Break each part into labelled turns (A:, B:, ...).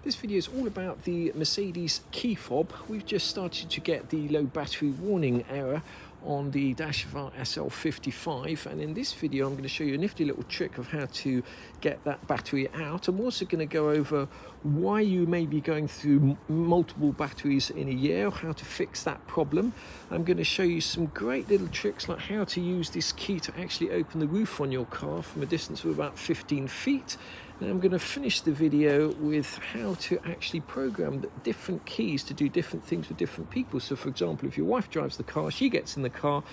A: This video is all about the Mercedes key fob. We've just started to get the low battery warning error on the dash of our SL55, and in this video I'm going to show you a nifty little trick of how to get that battery out. I'm also going to go over why you may be going through multiple batteries in a year, how to fix that problem. I'm going to show you some great little tricks like how to use this key to actually open the roof on your car from a distance of about 15 feet. And I'm going to finish the video with how to actually program the different keys to do different things for different people. So for example, if your wife drives the car, she gets in the car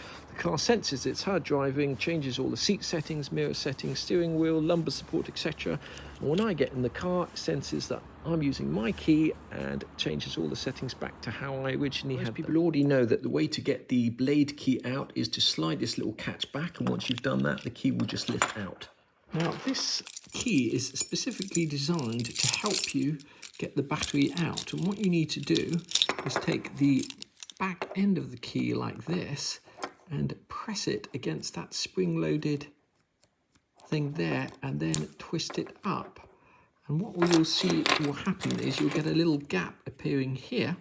A: senses it's her driving, changes all the seat settings, mirror settings, steering wheel, lumbar support, etc. And when I get in the car, it senses that I'm using my key and changes all the settings back to how I originally had them. People already know that the way to get the blade key out is to slide this little catch back, and once you've done that, the key will just lift out. Now, this key is specifically designed to help you get the battery out. And what you need to do is take the back end of the key like this and press it against that spring-loaded thing there and then twist it up. And what you'll see will happen is you'll get a little gap appearing here,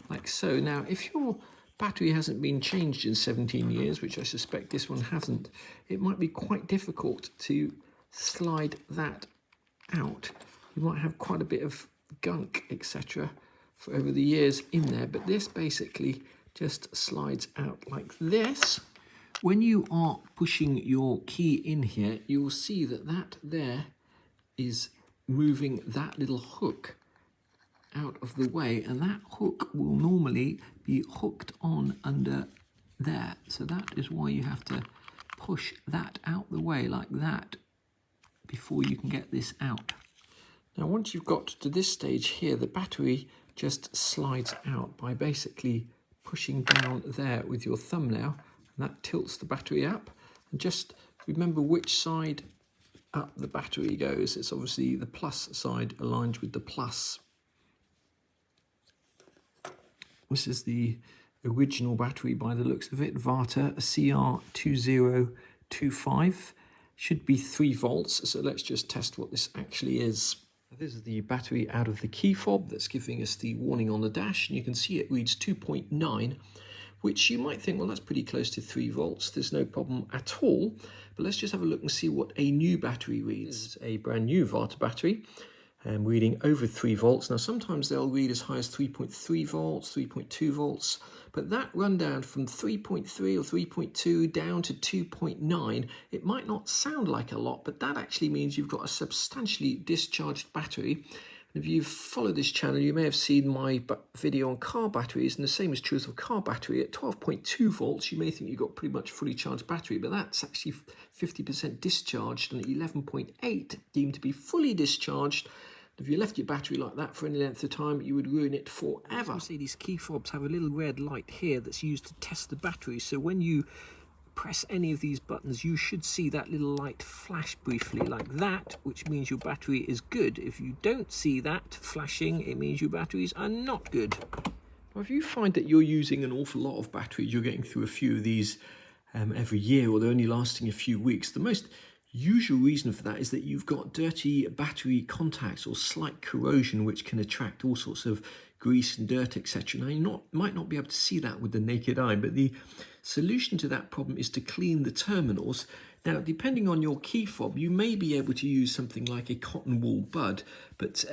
A: like so. Now, if your battery hasn't been changed in 17 years, which I suspect this one hasn't, it might be quite difficult to slide that out. You might have quite a bit of gunk, etc. for over the years in there, but this basically just slides out like this. When you are pushing your key in here, you will see that that there is moving that little hook out of the way, and that hook will normally be hooked on under there. So that is why you have to push that out the way like that before you can get this out. Now, once you've got to this stage here, the battery just slides out by basically pushing down there with your thumbnail, and that tilts the battery up. And just remember which side up the battery goes. It's obviously the plus side aligned with the plus. This is the original battery by the looks of it, Varta CR23025. Should be 3 volts, so let's just test what this actually is. This is the battery out of the key fob that's giving us the warning on the dash, and you can see it reads 2.9, which you might think, well, that's pretty close to 3 volts. There's no problem at all, but let's just have a look and see what a new battery reads. This is a brand new Varta battery, reading over 3 volts. Now, sometimes they'll read as high as 3.3 volts, 3.2 volts, but that rundown from 3.3 or 3.2 down to 2.9, it might not sound like a lot, but that actually means you've got a substantially discharged battery. And if you've followed this channel, you may have seen my video on car batteries, and the same is true of a car battery. At 12.2 volts, you may think you've got pretty much fully charged battery, but that's actually 50% discharged, and at 11.8 deemed to be fully discharged. If you left your battery like that for any length of time, you would ruin it forever. Mercedes key fobs have a little red light here that's used to test the battery. So when you press any of these buttons, you should see that little light flash briefly like that, which means your battery is good. If you don't see that flashing, it means your batteries are not good. Well, if you find that you're using an awful lot of batteries, you're getting through a few of these every year, or they're only lasting a few weeks, the most usual reason for that is that you've got dirty battery contacts or slight corrosion, which can attract all sorts of grease and dirt, etc. Now, you might not be able to see that with the naked eye, but the solution to that problem is to clean the terminals. Now, depending on your key fob, you may be able to use something like a cotton wool bud, but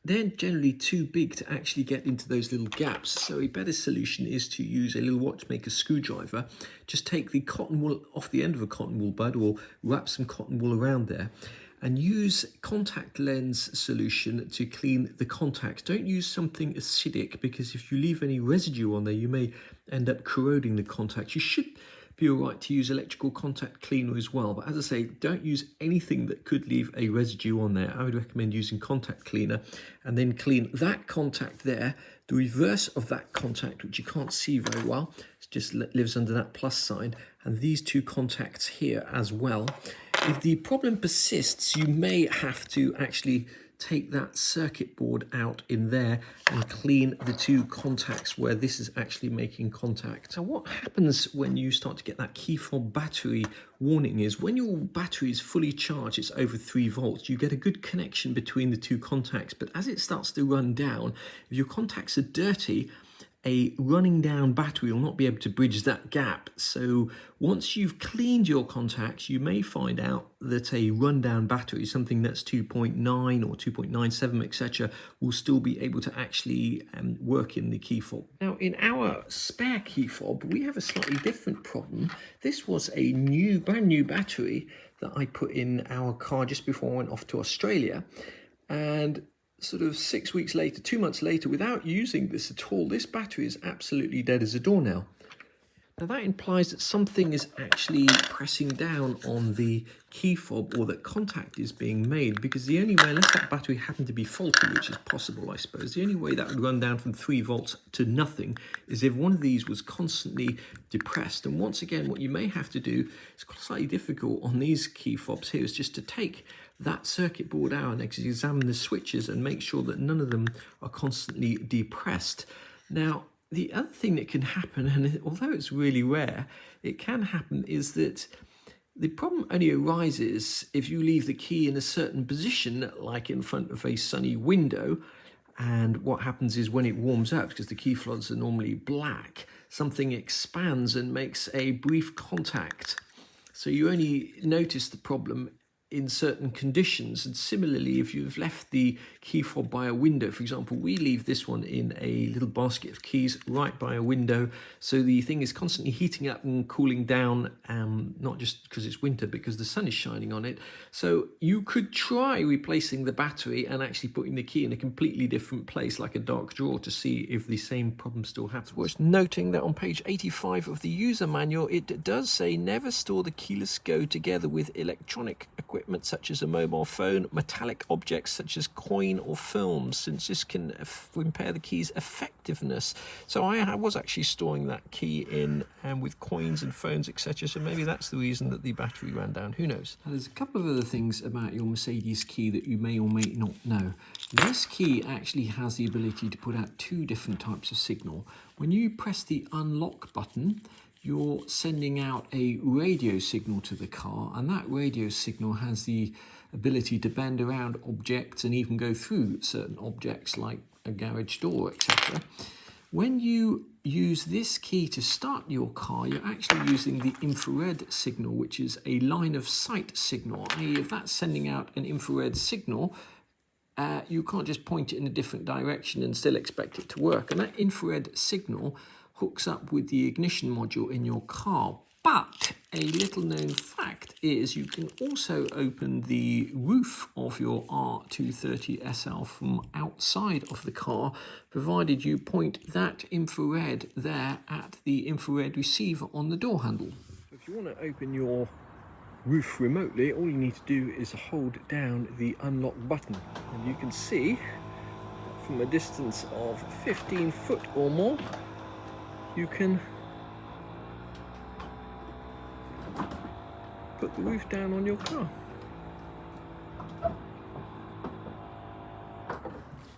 A: they're generally too big to actually get into those little gaps. So a better solution is to use a little watchmaker screwdriver. Just take the cotton wool off the end of a cotton wool bud, or wrap some cotton wool around there, and use contact lens solution to clean the contacts. Don't use something acidic, because if you leave any residue on there, you may end up corroding the contacts. You should be all right to use electrical contact cleaner as well, but as I say, don't use anything that could leave a residue on there. I would recommend using contact cleaner, and then clean that contact there, the reverse of that contact, which you can't see very well, it just lives under that plus sign, and these two contacts here as well. If the problem persists, you may have to actually take that circuit board out in there and clean the two contacts where this is actually making contact. So what happens when you start to get that key fob battery warning is when your battery is fully charged, it's over 3 volts, you get a good connection between the two contacts. But as it starts to run down, if your contacts are dirty, a running down battery will not be able to bridge that gap. So once you've cleaned your contacts, you may find out that a rundown battery, something that's 2.9 or 2.97, etc., will still be able to actually work in the key fob. Now, in our spare key fob, we have a slightly different problem. This was a brand new battery that I put in our car just before I went off to Australia, and sort of 6 weeks later, 2 months later, without using this at all, this battery is absolutely dead as a doornail. Now that implies that something is actually pressing down on the key fob, or that contact is being made, because the only way, unless that battery happened to be faulty, which is possible I suppose, the only way that would run down from 3 volts to nothing is if one of these was constantly depressed. And once again, what you may have to do, it's slightly difficult on these key fobs here, is just to take that circuit board out and examine the switches and make sure that none of them are constantly depressed. Now, the other thing that can happen, and although it's really rare, it can happen, is that the problem only arises if you leave the key in a certain position, like in front of a sunny window. And what happens is when it warms up, because the key fobs are normally black, something expands and makes a brief contact. So you only notice the problem in certain conditions. And similarly, if you've left the key fob by a window, for example, we leave this one in a little basket of keys right by a window, so the thing is constantly heating up and cooling down, not just because it's winter, because the sun is shining on it. So you could try replacing the battery and actually putting the key in a completely different place, like a dark drawer, to see if the same problem still happens. It's worth noting that on page 85 of the user manual, it does say never store the keyless go together with electronic equipment such as a mobile phone, metallic objects such as coin or films, since this can impair the key's effectiveness. So I was actually storing that key in with coins and phones, etc. So maybe that's the reason that the battery ran down. Who knows? Now, there's a couple of other things about your Mercedes key that you may or may not know. This key actually has the ability to put out 2 different types of signal. When you press the unlock button, you're sending out a radio signal to the car, and that radio signal has the ability to bend around objects and even go through certain objects like a garage door, etc. When you use this key to start your car, you're actually using the infrared signal, which is a line of sight signal. If that's sending out an infrared signal, you can't just point it in a different direction and still expect it to work. And that infrared signal hooks up with the ignition module in your car. But a little known fact is you can also open the roof of your R230 SL from outside of the car, provided you point that infrared there at the infrared receiver on the door handle. If you want to open your roof remotely, all you need to do is hold down the unlock button, and you can see from a distance of 15 foot or more, you can put the roof down on your car.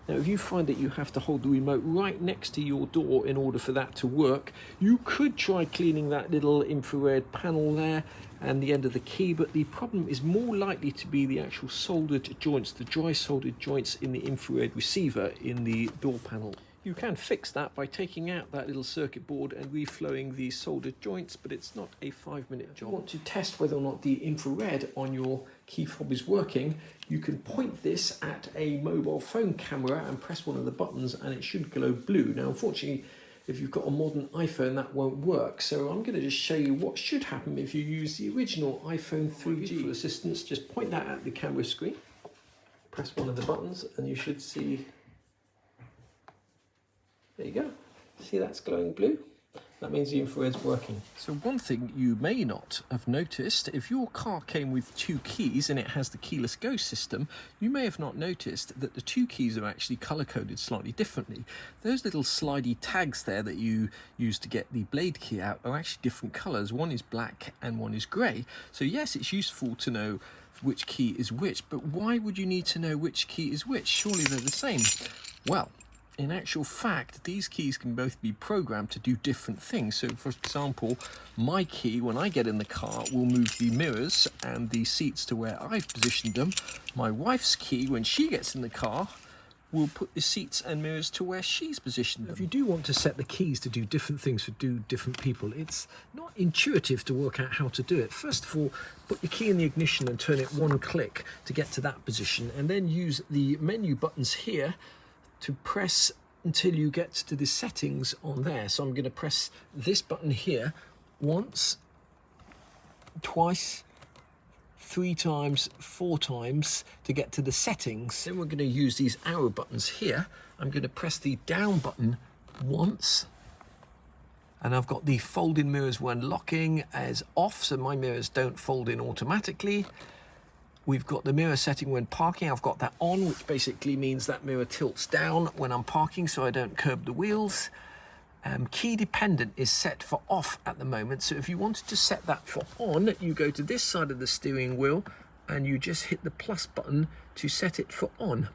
A: Now, if you find that you have to hold the remote right next to your door in order for that to work, you could try cleaning that little infrared panel there and the end of the key, but the problem is more likely to be the actual soldered joints, the dry soldered joints in the infrared receiver in the door panel. You can fix that by taking out that little circuit board and reflowing the soldered joints, but it's not a 5-minute job. If you want to test whether or not the infrared on your key fob is working, you can point this at a mobile phone camera and press one of the buttons and it should glow blue. Now, unfortunately, if you've got a modern iPhone, that won't work. So I'm going to just show you what should happen if you use the original iPhone 3G. For assistance, just point that at the camera screen, press one of the buttons, and you should see. There you go. See, that's glowing blue? That means the infrared's working. So one thing you may not have noticed, if your car came with 2 keys and it has the keyless go system, you may have not noticed that the 2 keys are actually color-coded slightly differently. Those little slidey tags there that you use to get the blade key out are actually different colors. One is black and one is gray. So yes, it's useful to know which key is which. But why would you need to know which key is which? Surely they're the same. Well, in actual fact, these keys can both be programmed to do different things. So for example, my key, when I get in the car, will move the mirrors and the seats to where I've positioned them. My wife's key, when she gets in the car, will put the seats and mirrors to where she's positioned them. If you do want to set the keys to do different things for different people, it's not intuitive to work out how to do it. First of all, put your key in the ignition and turn it one click to get to that position, and then use the menu buttons here to press until you get to the settings on there. So I'm going to press this button here once, twice, 3 times, 4 times to get to the settings. Then we're going to use these arrow buttons here. I'm going to press the down button once, and I've got the folding mirrors when locking as off, so my mirrors don't fold in automatically. We've got the mirror setting when parking. I've got that on, which basically means that mirror tilts down when I'm parking so I don't curb the wheels. Key dependent is set for off at the moment. So if you wanted to set that for on, you go to this side of the steering wheel and you just hit the plus button to set it for on.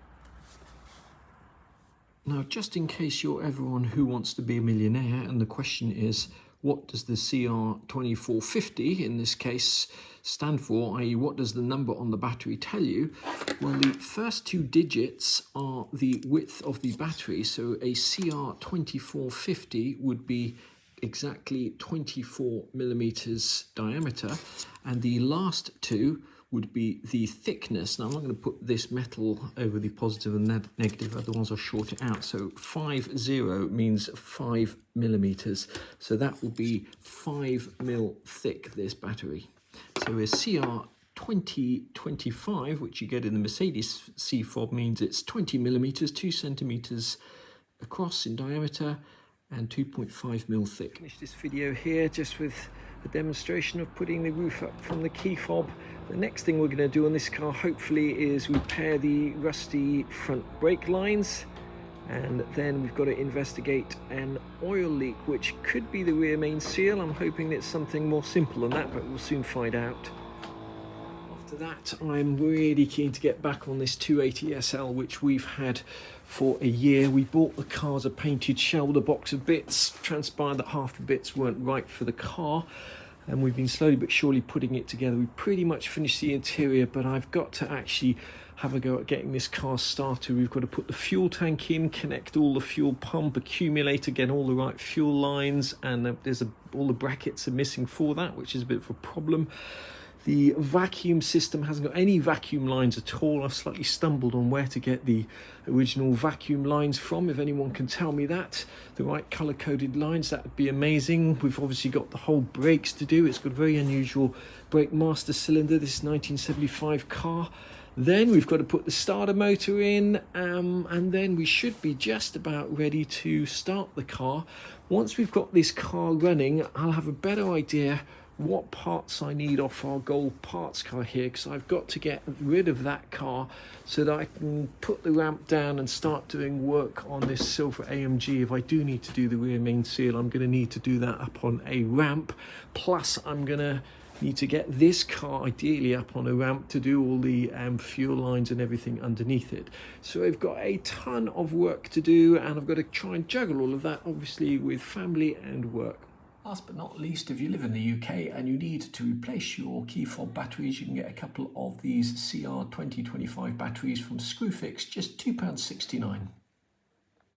A: Now, just in case you're everyone who wants to be a millionaire and the question is, what does the CR2450 in this case stand for, i.e. what does the number on the battery tell you? Well, the first 2 digits are the width of the battery, so a CR2450 would be exactly 24 millimeters diameter, and the last 2 would be the thickness. Now I'm not going to put this metal over the positive and negative, otherwise I'll short it out. So 50 means 5 millimeters. So that will be 5 mil thick, this battery. So a CR2025, which you get in the Mercedes C fob, means it's 20 millimeters, 2 centimeters across in diameter and 2.5 mil thick. Finish this video here just with a demonstration of putting the roof up from the key fob. The next thing we're going to do on this car hopefully is repair the rusty front brake lines, and then we've got to investigate an oil leak which could be the rear main seal. I'm hoping it's something more simple than that, but we'll soon find out. After that, I'm really keen to get back on this 280 SL which we've had for a year. We bought the car as a painted shell with a box of bits. Transpired that half the bits weren't right for the car, and we've been slowly but surely putting it together. We pretty much finished the interior, but I've got to actually have a go at getting this car started. We've got to put the fuel tank in, connect all the fuel pump, accumulator, get all the right fuel lines, and all the brackets are missing for that, which is a bit of a problem. The vacuum system hasn't got any vacuum lines at all. I've slightly stumbled on where to get the original vacuum lines from. If anyone can tell me that, the right color-coded lines, that would be amazing. We've obviously got the whole brakes to do. It's got a very unusual brake master cylinder, this 1975 car. Then we've got to put the starter motor in, and then we should be just about ready to start the car. Once we've got this car running, I'll have a better idea what parts I need off our gold parts car here, because I've got to get rid of that car so that I can put the ramp down and start doing work on this silver AMG. If I do need to do the rear main seal, I'm going to need to do that up on a ramp, plus I'm going to need to get this car ideally up on a ramp to do all the fuel lines and everything underneath it. So I've got a ton of work to do, and I've got to try and juggle all of that obviously with family and work. Last but not least, if you live in the UK and you need to replace your key fob batteries, you can get a couple of these CR2025 batteries from Screwfix, just £2.69.